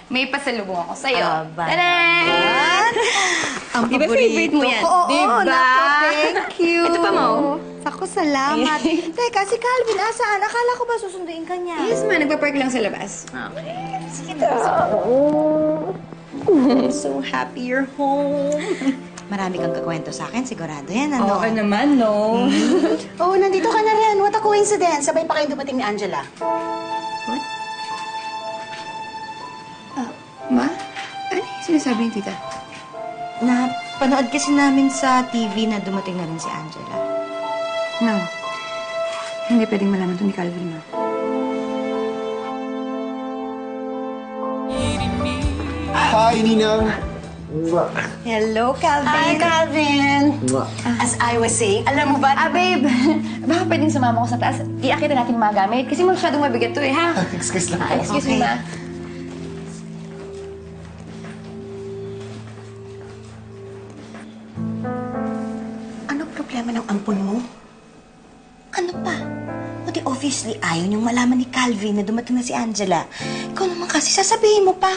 may pasalubong ako sa'yo. Tadaan! Ang Di ba favorite mo yan? Oo, diba? naku, thank you. Ito pa, Mo. Ako, salamat. Teka, si Calvin, asaan? Akala ko ba susunduin ka niya? Yes, ma. Nagpa-park lang sa labas. Okay. Sige, I'm so happy you're home. Marami kang kakwento sa akin, sigurado yan, ano? Oo naman, no? Oo, nandito ka na rin. What a coincidence. Sabay pa kayo dumating ni Angela. What? Ma? Ano yung sinasabi ni tita? Napanood kasi namin sa TV na dumating na rin si Angela. No. Hindi pwedeng malaman ito ni Calvin, ma. Hi, Ninang. Hello, Calvin. Hi, Calvin. As I was saying, alam mo ba... Babe. Baka pwedeng sumama ko sa taas. Iakita natin yung mga gamit. Kasi masyadong mabigat to, ha? Excuse lang po. Excuse me, ma. Ano problema ng ampon mo? Ano pa? Pati obviously ayaw niyong malaman ni Calvin na dumating na si Angela. Ikaw naman kasi sasabihin mo pa.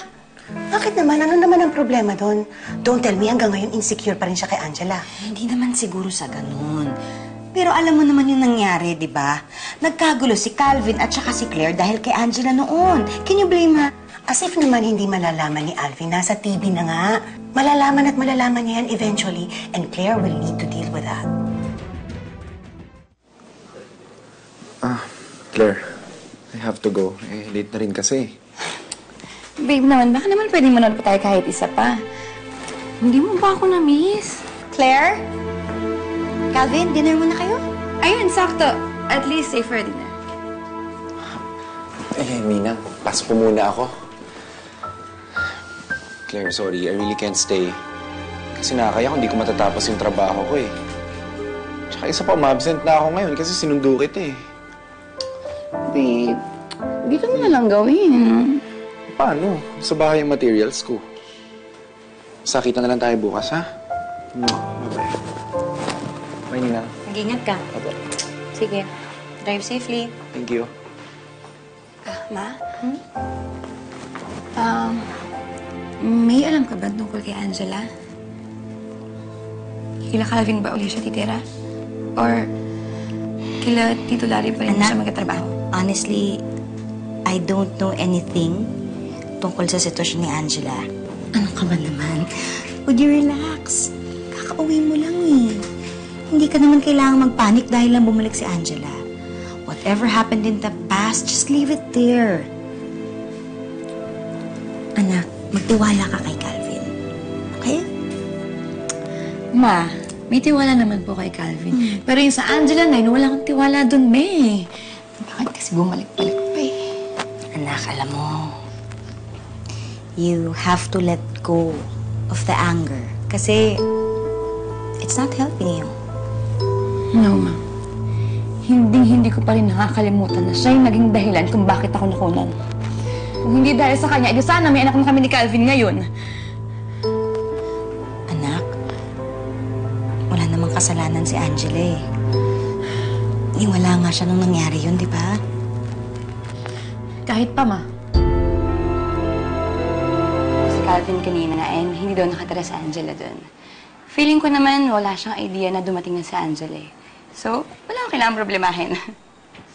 Bakit naman? Ano naman ang problema doon? Don't tell me hanggang ngayon insecure pa rin siya kay Angela. Hindi naman siguro sa ganun. Pero alam mo naman yung nangyari, di ba? Nagkagulo si Calvin at saka si Claire dahil kay Angela noon. Can you blame her? As if naman hindi malalaman ni Alvin. Nasa TV na nga. Malalaman at malalaman niya yan eventually. And Claire will need to deal with that. Claire, I have to go. Late na rin kasi. Babe naman, baka naman pwedeng manood pa tayo kahit isa pa. Hindi mo ba ako na-miss? Claire? Calvin, dinner muna kayo? Ayun, sakto. At least safer dinner. Mina, pass po muna ako. Claire, sorry. I really can't stay. Kasi nakakaya kung hindi ko matatapos yung trabaho ko, eh. Tsaka isa pa, ma-absent na ako ngayon kasi sinundo kita, eh. Babe, dito mo na lang gawin. Paano? Sa bahay yung materials ko. Sakita na lang tayo bukas, ha? Bye-bye. Bye, Nina. Mag-ingat ka. Opo. Sige. Drive safely. Thank you. Ma? May alam ka ba tungkol kay Angela? Kila Calvin ba uli siya titira? Or kila Tito Larry pa rin siya magkatrabaho? Honestly, I don't know anything tungkol sa sitwasyon ni Angela. Ano ka ba naman? Would you relax? Kakauwi mo lang eh. Hindi ka naman kailangang magpanik dahil lang bumalik si Angela. Whatever happened in the past, just leave it there. Anak, magtiwala ka kay Calvin. Okay? Ma, may tiwala naman po kay Calvin. Pero yung sa Angela na yun, wala akong tiwala dun, me. Bakit kasi bumalik-balik pa eh? Anak, alam mo, you have to let go of the anger. Kasi it's not helping you. No, ma. Hindi ko pa rin nakakalimutan na siya yung naging dahilan kung bakit ako nakunan. Kung hindi dahil sa kanya, edi sana may anak na kami ni Calvin ngayon. Anak, wala namang kasalanan si Angela eh. Wala nga siya nung nangyari yun, di ba? Kahit pa, ma. Si Calvin kanina and hindi daw nakatira sa Angela dun. Feeling ko naman wala siyang idea na dumating na si Angela eh. So, wala akong kailangang problemahin.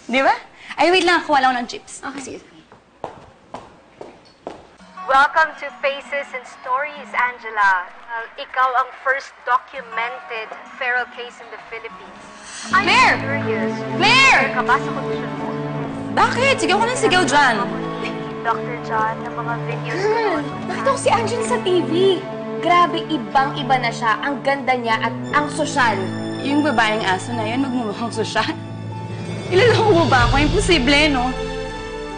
Di ba? Ay, wait lang. Kuha lang ako ng chips. Okay, sige. Welcome to Faces and Stories, Angela. Ikaw ang first documented feral case in the Philippines. Claire! I'm curious. Claire! Ka ba sa kondisyon mo? Bakit? Sigaw ka ng sigaw dyan. Dr. John, ng mga videos ko noon. Nakita ko si Angela sa TV. Grabe, ibang-iba na siya. Ang ganda niya at ang sosyal. Yung babaeng aso na yan, magmumukhang sosyal. Ilalako mo ba ako? Imposible, no?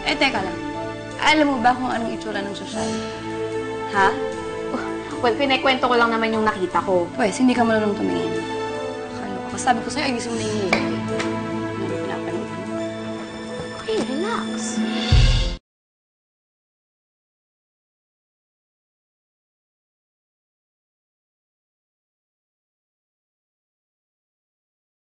Eh, teka lang. Alam mo ba kung anong itsura ng sosyal? Ha? Well, kinikwento ko lang naman yung nakita ko. Pwes, hindi ka marunong tumingin. Kaloka. Sabi ko sa'yo, ayusin mo na yung movie. Ano pinapanood mo? Okay, relax.